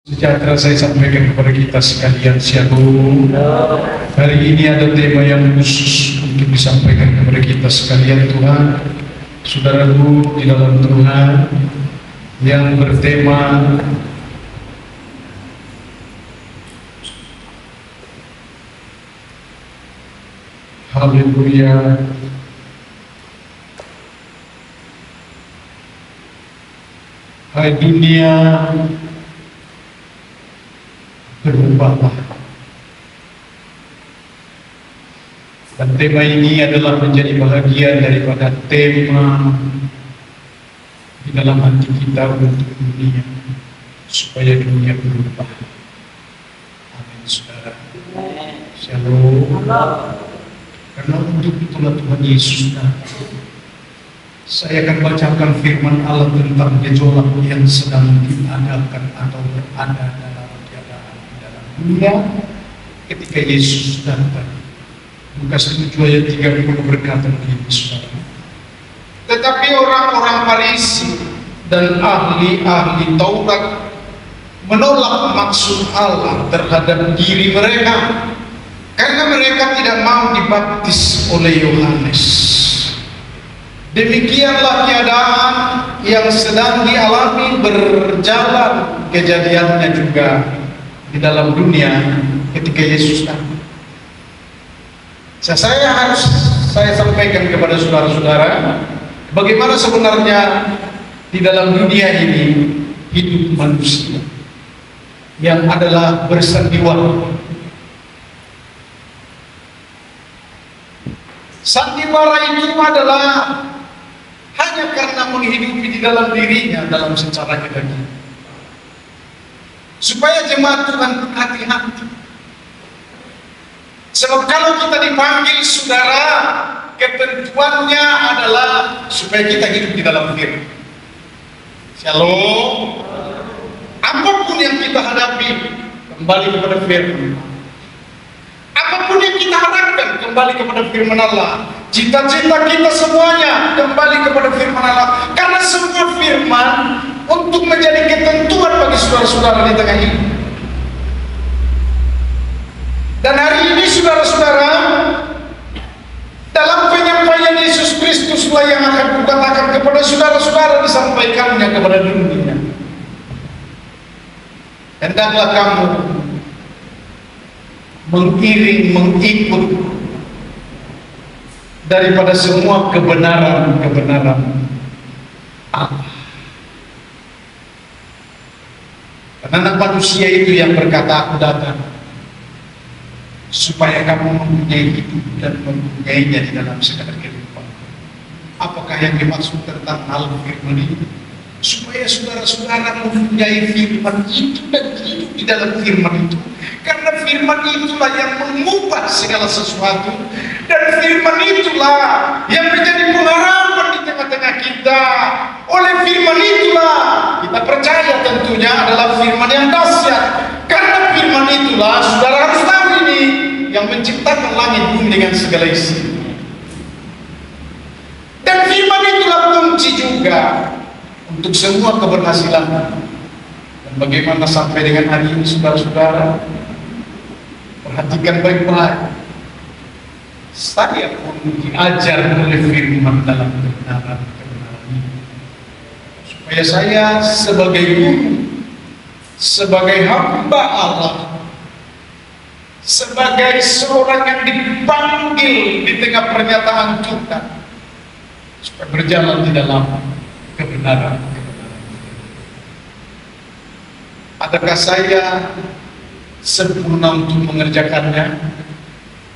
Sejahtera saya sampaikan kepada kita sekalian. Shalom. Hari ini ada tema yang khusus untuk disampaikan kepada kita sekalian. Tuhan, saudaraku di dalam Tuhan, yang bertema Haleluya. Hai dunia, berubahlah. Dan tema ini adalah menjadi bahagian daripada tema di dalam hati kita untuk dunia, supaya dunia berubah. Amin, saudara. Shalom. Karena untuk itulah Tuhan Yesus datang. Saya akan bacakan firman Allah tentang gejolak yang sedang diadakan atau berada dalam dunia ketika Yesus datang. Lukas 7 ayat 30 berkata begini, saudara. Tetapi orang-orang Farisi dan ahli-ahli Taurat menolak maksud Allah terhadap diri mereka karena mereka tidak mau dibaptis oleh Yohanes. Demikianlah keadaan yang sedang dialami berjalan kejadiannya juga di dalam dunia ketika Yesus datang. Saya sampaikan kepada saudara-saudara bagaimana sebenarnya di dalam dunia ini hidup manusia yang adalah bersandiwara. Sandiwara itu adalah hanya karena menghidupi di dalam dirinya dalam secara kedagingan. Supaya jemaat Tuhan hati-hati. Sebab kalau kita dipanggil saudara, ketentuannya adalah supaya kita hidup di dalam firman. Shalom. Apapun yang kita hadapi, kembali kepada firman. Apapun yang kita harapkan, kembali kepada firman Allah. Cita-cita kita semuanya kembali kepada firman Allah. Karena semua firman untuk menjadi ketentuan bagi saudara-saudara di tengah ini. Dan hari ini saudara-saudara, dalam penyampaian Yesus Kristuslah yang akan kukatakan kepada saudara-saudara, disampaikannya kepada dunia. Hendaklah kamu mengiring, mengikut daripada semua kebenaran-kebenaran Allah. Karena anak manusia itu yang berkata, aku datang supaya kamu mempunyai hidup dan mempunyainya di dalam segala kehidupan. Apakah yang dimaksud tentang hal firman ini? Supaya saudara-saudara mempunyai firman itu dan hidup di dalam firman itu. Karena firman itulah yang mengubah segala sesuatu, dan firman itulah yang menjadi pengharapan di tengah-tengah kita. Oleh firman itulah kita percaya tentunya adalah firman yang dahsyat. Karena firman itulah saudara harus tahu ini yang menciptakan langit bumi dengan segala isi. Dan firman itulah kunci juga untuk semua keberhasilan. Dan bagaimana sampai dengan hari ini saudara-saudara, perhatikan baik-baik. Saya pun diajar oleh firman dalam kebenaran ini, supaya saya sebagai guru, sebagai hamba Allah, sebagai seorang yang dipanggil di tengah pernyataan Tuhan, supaya berjalan di dalam kebenaran. Adakah saya sempurna untuk mengerjakannya?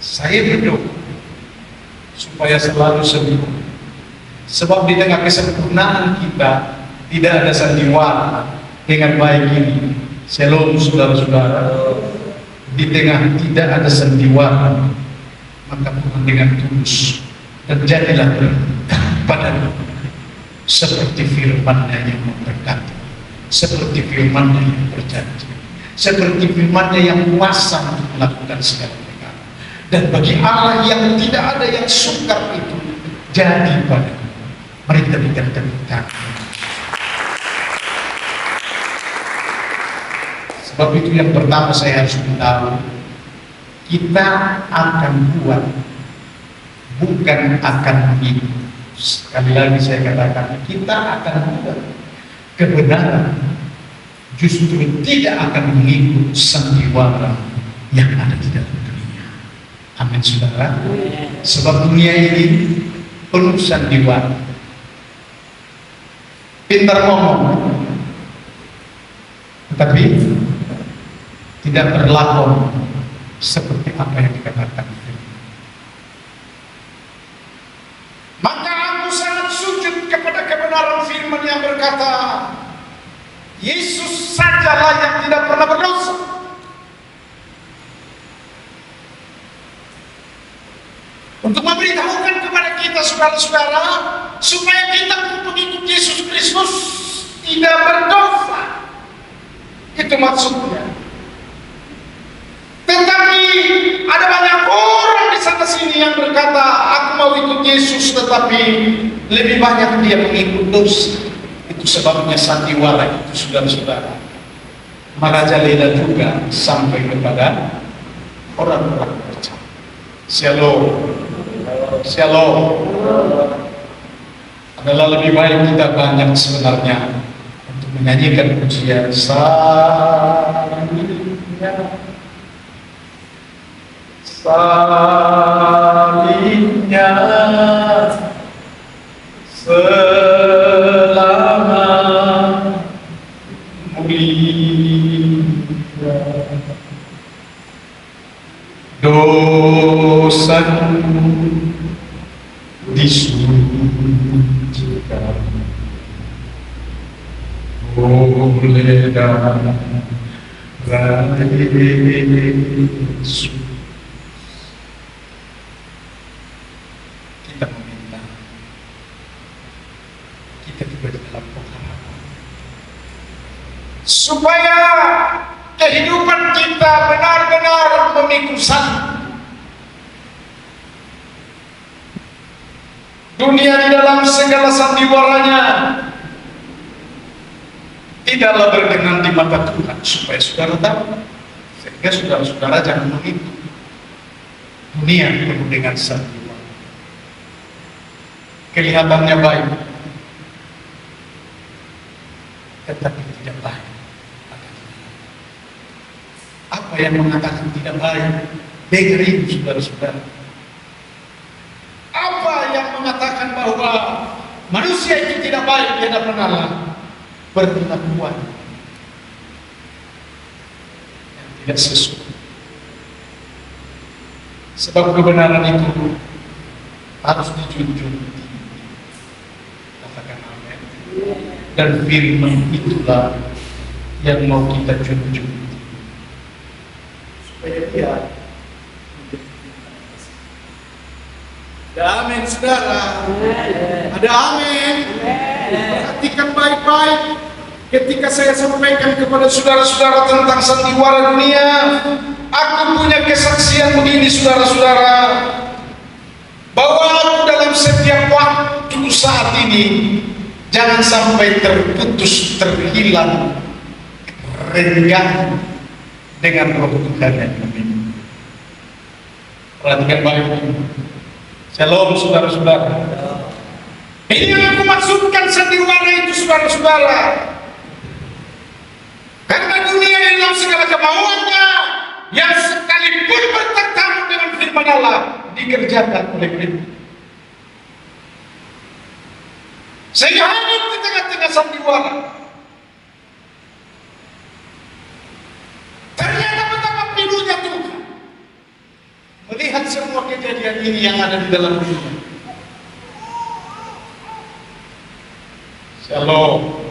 Saya berdoa supaya selalu sempurna. Sebab di tengah kesempurnaan kita tidak ada sandiwara. Dengan baik ini, shalom saudara-saudara, di tengah tidak ada sandiwara, maka Tuhan dengan tulus terjadilah pada seperti firman-Nya yang memberkati, seperti firman-Nya yang berjanji, seperti firman-Nya yang kuasa untuk melakukan segala perkara. Dan bagi Allah yang tidak ada yang sukar itu jadi pada mereka berikan tepuk tangan. Sebab itu yang pertama saya harus tahu, kita akan buat, bukan akan mengikut. Sekali lagi saya katakan, kita akan buat kebenaran, justru tidak akan mengikut sandiwara yang ada di dalam dunia. Amin saudara. Sebab dunia ini penuh sandiwara, pintar ngomong, tetapi tidak berlaku seperti apa yang dikatakan. Maka aku sangat sujud kepada kebenaran firman yang berkata, Yesus sajalah yang tidak pernah berdosa. Untuk memberitahukan kepada kita saudara-saudara, supaya kita pengikut Yesus Kristus tidak berdosa. Itu maksudnya. Tetapi ada banyak orang di sana sini yang berkata, aku mau ikut Yesus, tetapi lebih banyak dia mengikut dosa. Itu sebabnya sandiwara itu, saudara-saudara, merajalela juga sampai kepada orang-orang percaya. Shalom. Shalom. Adalah lebih baik kita banyak sebenarnya untuk menyanyikan pujian salibnya, salibnya selama mulia, dosaku disucikan oleh darah Yesus. Kita meminta, kita juga dalam pengharapan supaya kehidupan kita benar-benar memikul salib. Dunia di dalam segala sandiwaranya tidaklah berkenan di mata Tuhan, supaya saudara tahu, sehingga saudara-saudara jangan mengikut dunia penuh dengan sandiwara. Kelihatannya baik, tetapi tidak baik. Apa yang mengatakan tidak baik? Dengerin saudara-saudara. Apa yang mengatakan bahwa manusia itu tidak baik di hadapan Allah? Berkelakuan yang tidak sesuai. Sebab kebenaran itu harus dijunjung. Katakan amin. Dan firman itulah yang mau kita junjung, supaya dia. Ada amin saudara. Ada amin. Perhatikan baik-baik ketika saya sampaikan kepada saudara-saudara tentang sandiwara dunia. Aku punya kesaksian begini saudara-saudara, bahwa aku dalam setiap waktu saat ini jangan sampai terputus, terhilang, renggang dengan roh Tuhan yang kami. Perhatikan baik-baik. Shalom saudara-saudara. Ini yang aku maksudkan sandiwara itu saudara-saudara. Karena dunia ini dalam segala kemauannya yang sekalipun bertentangan dengan firman Allah dikerjakan oleh mereka. Sehingga hidup di tengah-tengah sandiwara. Ternyata betapa pilunya Tuhan melihat semua kejadian ini yang ada di dalam dunia. Shalom.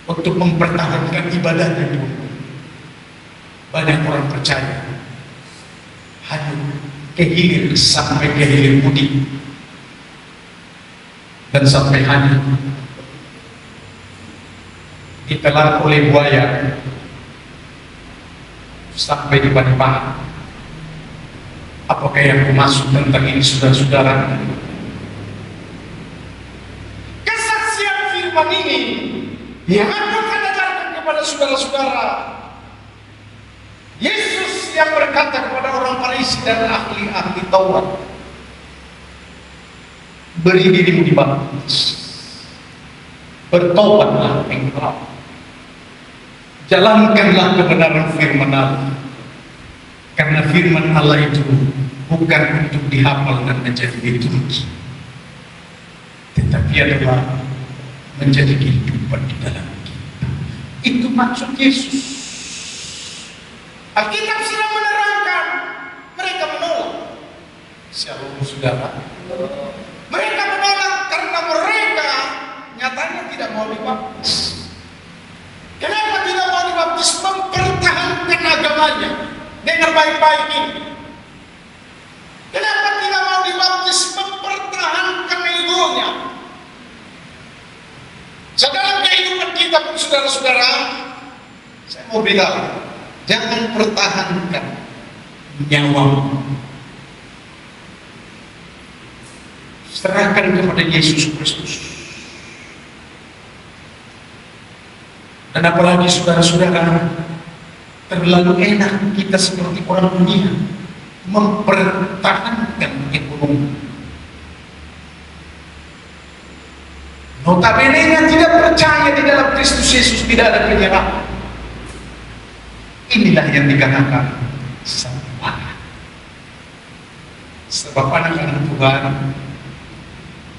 Untuk mempertahankan ibadahnya dulu, banyak orang percaya hanya kehilir sampai kehilir mudik, dan sampai hanya ditelan oleh buaya sampai di Pademangan. Apakah yang dimaksud tentang ini saudara-saudara? Kesaksian firman kehidupan ini yang akan ajarkan kepada saudara-saudara. Yesus yang berkata kepada orang Farisi dan ahli-ahli Taurat, beri dirimu dibaptis, bertobatlah engkau, jalankanlah kebenaran firman Allah, karena firman Allah itu bukan untuk dihafal dan menjadi liturgi, tetapi adalah menjadi kehidupan di dalam kita. Itu maksud Yesus. Alkitab sedang menerangkan, mereka menolak. Shalom saudara. Mereka menolak karena mereka nyatanya tidak mau dibaptis. Kenapa tidak mau dibaptis? Mempertahankan agamanya. Dengar baik-baik ini. Kenapa tidak mau dibaptis? Mempertahankan egonya. Dalam kehidupan kita pun saudara-saudara, saya mau bilang, jangan pertahankan nyawamu. Serahkan kepada Yesus Kristus. Dan apalagi saudara-saudara, terlalu enak kita seperti orang dunia mempertahankan ekonomi. Notabene-nya tidak percaya di dalam Kristus Yesus, tidak ada penyerahan. Inilah yang dikatakan sandiwara. Sebab anak-anak Tuhan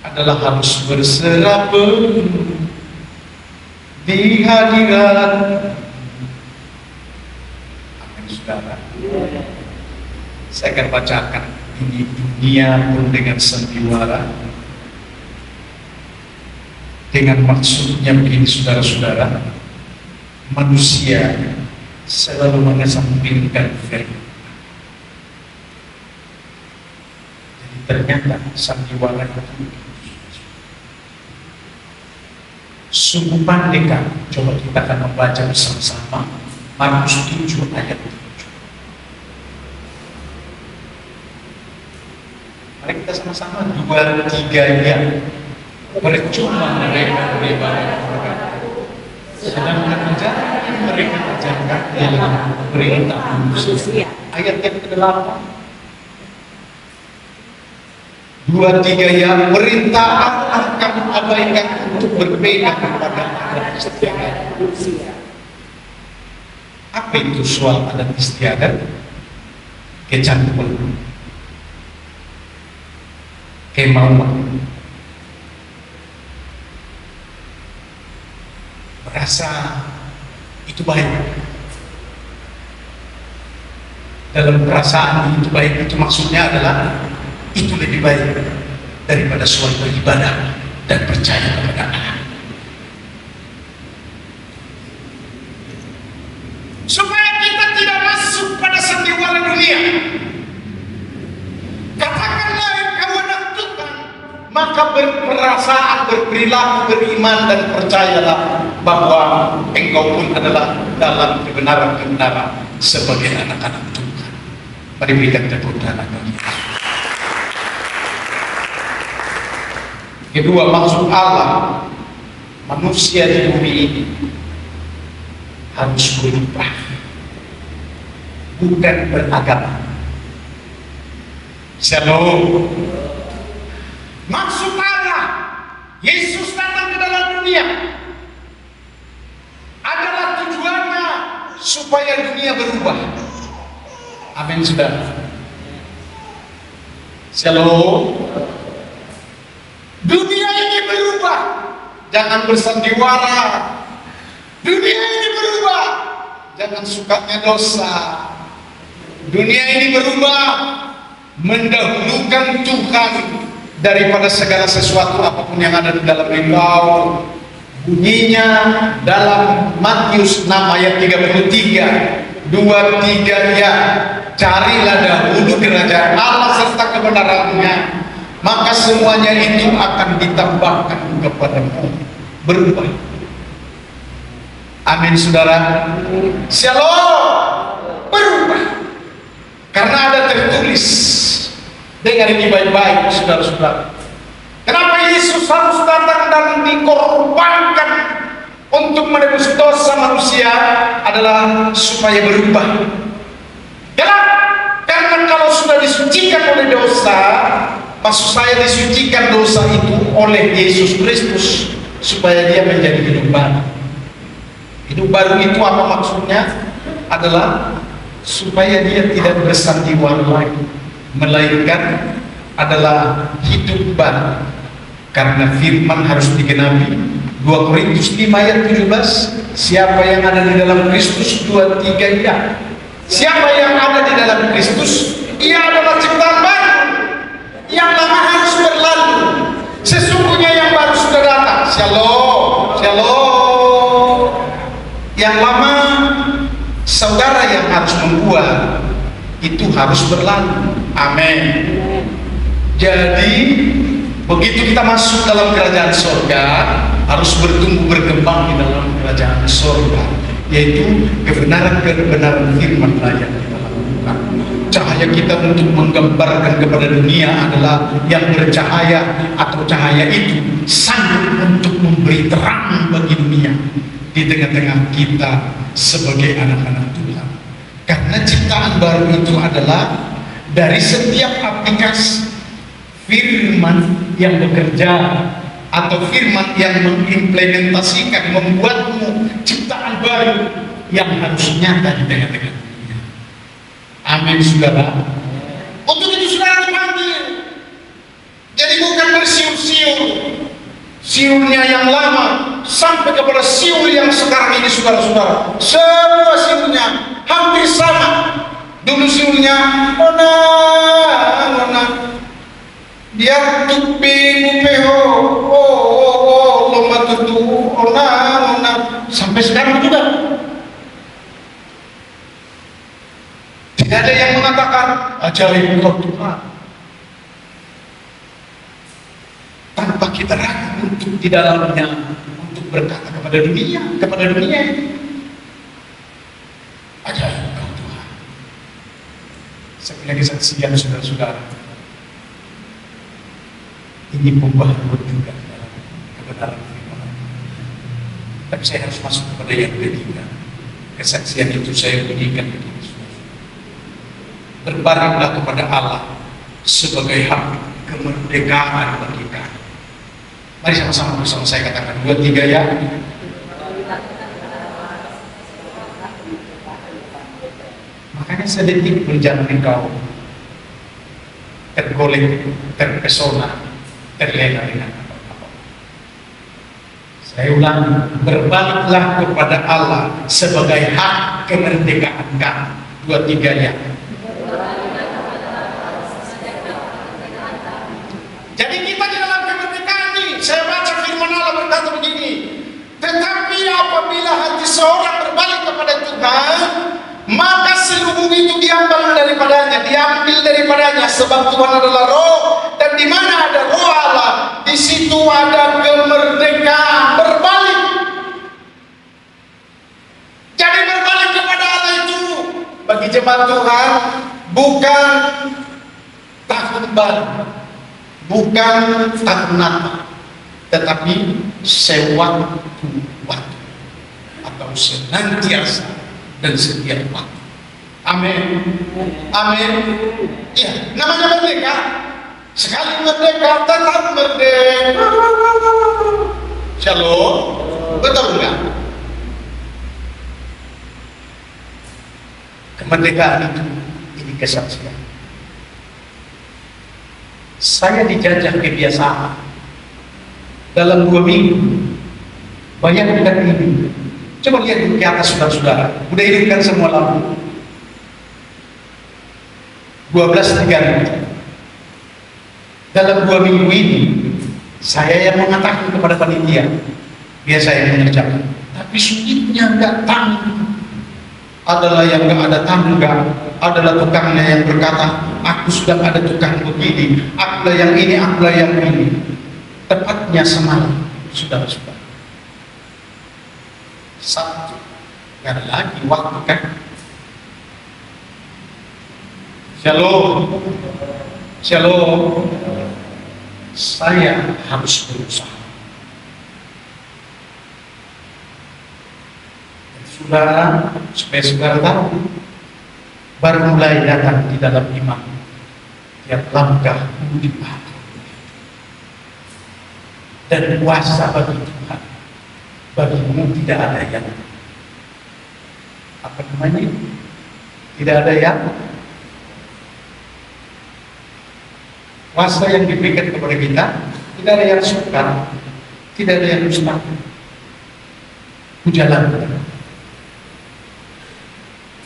adalah harus berserah penuh di hadirat. Amin saudara. Saya akan bacakan ini dunia pun dengan sandiwara. Dengan maksudnya begini saudara-saudara, manusia selalu mengesampingkan firman. Jadi ternyata sandiwara itu sungguh pandai kan. Coba kita akan membaca bersama-sama Markus 7 ayat 7. Mari kita sama-sama 2-3 ya. Percuma mereka beribadah kepada, sedangkan mereka kerjakan dalam perintah manusia. Ayat yang ke-8. 2-3 ya, perintah akan abaikan untuk berbeda kepada adat istiadat manusia. Apa itu soal adat istiadat? Kecanduan, kemauan, merasa itu baik. Dalam perasaan itu baik itu maksudnya adalah itu lebih baik daripada suatu ibadah dan percaya kepada Allah. Supaya kita tidak masuk pada sandiwara dunia. Katakanlah engkau anak Tuhan, maka berperasaan, berperilaku, beriman dan percayalah bahwa engkau pun adalah dalam kebenaran-kebenaran sebagai anak-anak Tuhan. Mari berikan tepuk tangan bagi Yesus. Kedua, maksud Allah manusia di bumi ini harus berubah, bukan beragama. Shalom. Maksud Allah Yesus datang ke dalam dunia adalah tujuannya supaya dunia berubah. Amin saudara. Shalom. Dunia ini berubah, jangan bersandiwara. Dunia ini berubah, jangan sukanya dosa. Dunia ini berubah, mendahulukan Tuhan daripada segala sesuatu apapun yang ada di dalam engkau. Bunyinya dalam Matius 6 ayat 33, 2-3 ya, carilah dahulu kerajaan Allah serta kebenarannya, maka semuanya itu akan ditambahkan kepadamu. Berubah. Amin saudara. Shalom. Berubah. Karena ada tertulis, dengar ini baik-baik saudara-saudara. Kenapa Yesus harus datang dan dikorbankan untuk menebus dosa manusia adalah supaya berubah. Kenapa? Karena kalau sudah disucikan oleh dosa, maksud saya disucikan dosa itu oleh Yesus Kristus supaya dia menjadi hidup baru. Hidup baru itu apa maksudnya? Adalah supaya dia tidak bersandiwara lagi, melainkan adalah hidup baru. Karena firman harus digenapi. 2 Korintus 5 ayat 17, siapa yang ada di dalam Kristus, 2-3 ya. Siapa yang ada di dalam Kristus, ia adalah ciptaan baru. Yang lama harus berlalu, sesungguhnya yang baru sudah datang. Shalom, shalom. Yang lama saudara yang harus membuat itu harus berlalu. Amin. Jadi begitu kita masuk dalam kerajaan surga, harus bertumbuh berkembang di dalam kerajaan surga, yaitu kebenaran-kebenaran firman yang kita lakukan. Cahaya kita untuk menggambarkan kepada dunia adalah yang bercahaya, atau cahaya itu sanggup untuk memberi terang bagi dunia di tengah-tengah kita sebagai anak-anak Tuhan. Karena ciptaan baru itu adalah dari setiap aplikasi firman yang bekerja atau firman yang mengimplementasikan, membuatmu ciptaan baru yang harus nyata di tengah-tengah dunia. Amin, saudara. Untuk itu saudara dipanggil. Jadi bukan bersiul-siul, siulnya yang lama sampai kepada siul yang sekarang ini, saudara-saudara. Semua siulnya hampir sama. Dulu siulnya ona dia tupi ngupeho lomba tutu ona sampai sekarang juga tidak ada yang mengatakan ajaib engkau Tuhan, tanpa kita ragu untuk di dalamnya untuk berkata kepada dunia ajaib engkau Tuhan. Sekali lagi saksian saudara-saudara, ini pembaharuan juga dalam kebenaran firman. Tapi saya harus masuk kepada yang ketiga. Kesaksian itu saya bunyikan begini. Berbaringlah kepada Allah sebagai hak kemerdekaan bagi kami. Mari sama-sama bersama saya katakan 2-3 ya. Makanya sedetik pun jangan engkau tergolek, terpesona, terlena dengan apa-apa. Saya ulang, berbaliklah kepada Allah sebagai hak kemerdekaan kami. 2-3 ya. Jadi kita di dalam kemerdekaan ini, saya baca firman Allah berkata begini, tetapi apabila hati seorang berbalik kepada Tuhan, maka seluruh itu diambil daripadanya, sebab Tuhan adalah roh, dan di mana ada roh Allah, di situ ada kemerdekaan. Berbalik. Jadi berbalik kepada Allah itu bagi jemaat Tuhan bukan tahun baru, bukan tahun Natal, tetapi sewaktu-waktu atau senantiasa dan setiap waktu. Amin. Amin. Ya, namanya merdeka. Sekali merdeka, tetap merdeka. Shalom. Betul enggak? Kemerdekaan itu, ini kesaksian. Saya dijajah kebiasaan dalam 2 minggu. Bayangkan ini. Coba lihat ke atas saudara-saudara. Udah hidupkan semua lampu. 12.30. Dalam 2 minggu ini, saya yang mengatakan kepada panitia, biasa yang mengerjakan. Tapi sulitnya datang. Adalah yang nggak ada tangga, adalah tukangnya yang berkata, aku sudah ada tukang begini, akulah yang ini, akulah yang ini. Tepatnya semalam, saudara-saudara. Sabtu, nggak ada lagi waktu kan? Shalom, shalom. saya harus berusaha. Saudara, supaya saudara tahu, baru mulai datang di dalam iman, tiap langkah dipakai dan kuasa bagi Tuhan. Bagimu tidak ada yang apa namanya? Tidak ada yang kuasa yang diberikan kepada kita. Tidak ada yang sukar, tidak ada yang mustahil. Kujalankan.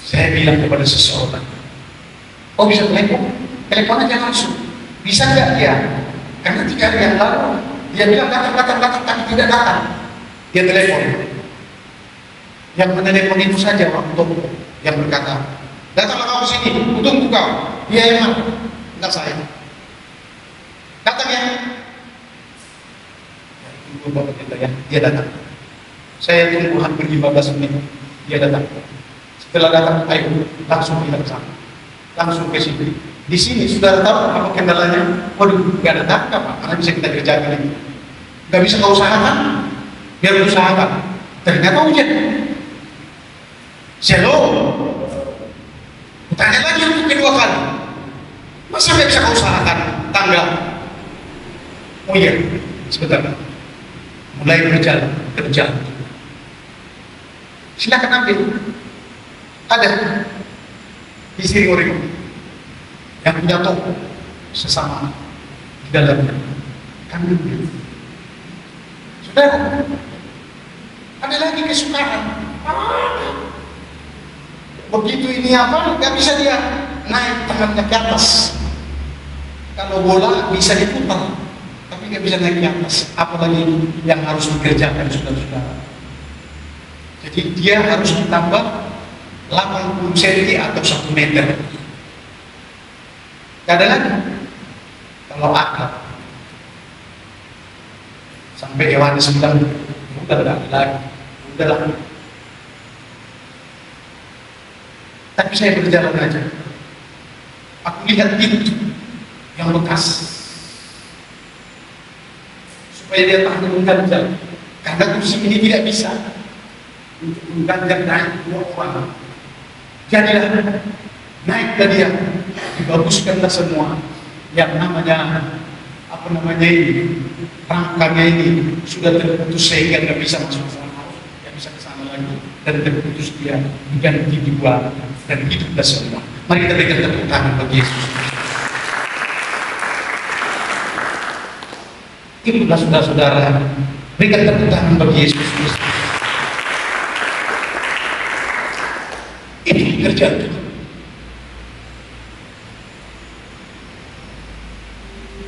Saya bilang kepada seseorang, oh bisa telepon aja langsung. Bisa nggak dia? Karena 3 hari yang lalu dia bilang datang, tapi tidak datang. Dia telepon. Yang menelepon itu saja waktu yang berkata, datanglah kau sini, tunggu kau. Dia yang mana? Enggak saya. Datang ya. Tunggu bapak kita ya. Dia datang. Saya tunggu hampir 15 menit. Dia datang. Setelah datang, ayo langsung kita ke sana, langsung ke sini. Di sini sudah tahu apa kendalanya. Waduh, nggak ada tangkap Pak, karena bisa kita kerjakan ini. Nggak bisa kau usahakan, biar usahakan. Ternyata hujan. Shalom. Tanya lagi untuk kedua kali. Masa nggak bisa kau usahakan tangga? Oh iya, sebentar. Mulai berjalan, kerja. Silakan ambil. Ada di sini orang yang punya toko sesama di dalamnya. Kami saudara, ada lagi kesukaan. Begitu ini apa? Gak bisa dia naik tangannya ke atas. Kalau bola bisa diputar, tapi gak bisa naik ke atas. Apalagi yang harus dikerjakan saudara-saudara. Jadi dia harus ditambah 80 cm atau 1 meter. Gak ada lagi. Kalau akal sampai Yohanes bilang, udah gak ada lagi, udahlah. Tapi saya berjalan aja. Aku lihat pintu yang bekas, supaya dia tahan mengganjal. Karena kursi ini tidak bisa untuk mengganjal naik 2 orang. Jadilah naik ke dia, dibaguskanlah semua yang namanya apa namanya ini, rangkanya ini sudah terputus sehingga nggak bisa masuk ke sana, nggak bisa ke sana lagi, dan terputus dia diganti 2 dan hiduplah semua. Mari kita berikan tepuk tangan bagi Yesus. Itulah saudara-saudara, berikan tepuk tangan bagi Yesus Kristus. Ini kerjaan Tuhan.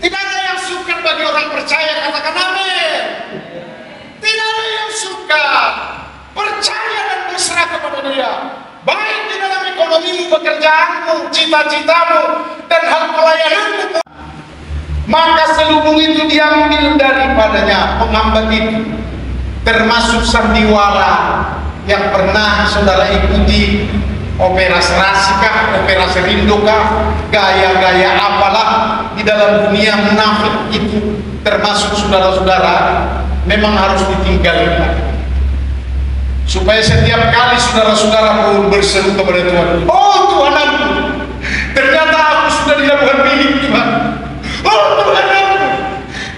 Tidak ada yang sukar bagi orang percaya, katakan amin. Tidak ada yang sukar. Percaya dan berserah kepada Dia. Baik di dalam ekonomimu, pekerjaanmu, cita-citamu, dan hal pelayananmu. Maka selubung itu diambil daripadanya, penghambat itu. Termasuk sandiwara yang pernah saudara ikuti, opera serasikah, opera serindokah, gaya-gaya apalah di dalam dunia munafik itu, termasuk saudara-saudara, memang harus ditinggalkan. Supaya setiap kali saudara-saudara berseru kepada Tuhan, oh Tuhan aku, ternyata aku sudah dilakukan milik Tuhan. Oh Tuhan aku,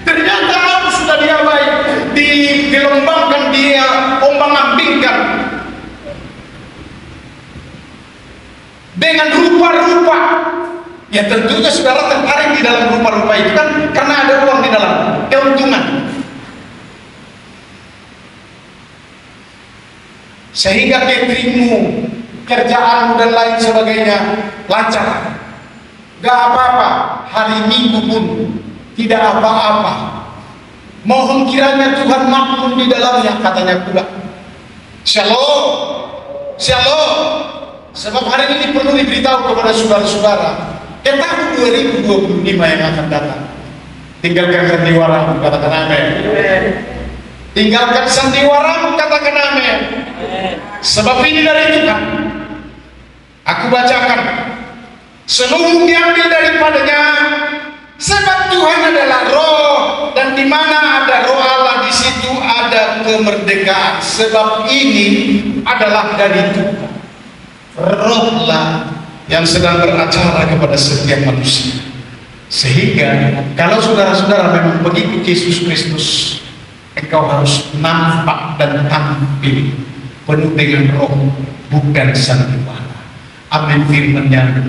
ternyata aku sudah diabai, digelombangkan dia, ombang-ambingkan dengan rupa-rupa. Ya tentunya saudara tertarik di dalam rupa-rupa itu kan karena ada uang di dalam, keuntungan. Sehingga cateringmu, kerjaanmu dan lain sebagainya lancar. Gak apa-apa, hari Minggu pun tidak apa-apa. Mohon kiranya Tuhan makmur di dalamnya, katanya pula. Shalom, shalom. Sebab hari ini perlu diberitahu kepada saudara-saudara, ke tahun 2025 yang akan datang, tinggalkan sandiwaramu, katakan amin. Tinggalkan sandiwaramu, katakan amin. Sebab ini dari Tuhan. Aku bacakan, seluruh diambil daripadanya, sebab Tuhan adalah roh, di mana ada roh Allah, di situ ada kemerdekaan. Sebab ini adalah dari Tuhan. Rohlah yang sedang beracara kepada setiap manusia. Sehingga kalau saudara-saudara memang pengikut Yesus Kristus, engkau harus nampak dan tampil penuh dengan roh, bukan sandiwara. Amin firman-Nya.